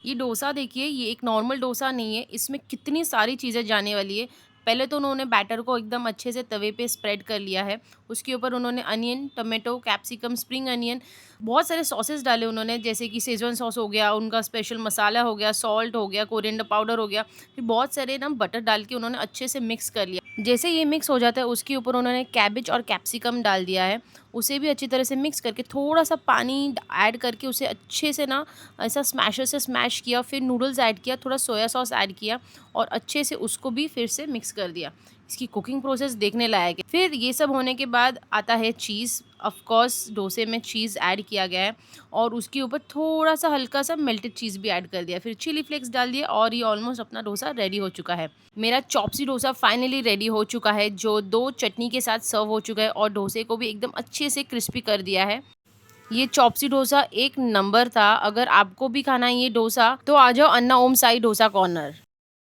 ये डोसा देखिए, ये एक नॉर्मल डोसा नहीं है, इसमें कितनी सारी चीज़ें जाने वाली है। पहले तो उन्होंने बैटर को एकदम अच्छे से तवे पे स्प्रेड कर लिया है। उसके ऊपर उन्होंने onion, tomato, capsicum, spring onion, बहुत सारे सॉसेस डाले उन्होंने, जैसे कि शेज़वान सॉस हो गया, उनका स्पेशल मसाला हो गया, सॉल्ट हो गया, कोरिएंडर पाउडर हो गया। फिर बहुत सारे ना बटर डाल के उन्होंने अच्छे से मिक्स कर लिया। जैसे ये मिक्स हो जाता है, उसके ऊपर उन्होंने कैबेज और कैप्सिकम डाल दिया है। उसे भी अच्छी तरह से मिक्स करके थोड़ा-सा पानी ऐड करके उसे अच्छे से ना ऐसा स्मैशर से स्मैश किया, फिर नूडल्स ऐड किया, थोड़ा सोया सॉस ऐड किया और अच्छे से उसको भी फिर से मिक्स कर दिया। इसकी कुकिंग प्रोसेस देखने लायक है। फिर ये सब होने के बाद आता है चीज़। ऑफ कोर्स डोसे में चीज़ ऐड किया गया है और उसके ऊपर थोड़ा-सा हल्का-सा मेल्टेड चीज़ भी ऐड कर दिया। फिर चिली फ्लेक्स डाल दिए और ये ऑलमोस्ट अपना डोसा रेडी हो चुका है। मेरा चॉप्सी डोसा फाइनली रेडी हो चुका है, जो 2 चटनी के साथ सर्व हो चुका है और डोसे को भी एकदम अच्छे से क्रिस्पी कर दिया है। ये चॉप्सी डोसा एक नंबर था। अगर आपको भी खाना है ये डोसा, तो आ जाओ अन्ना ओम साई डोसा कॉर्नर।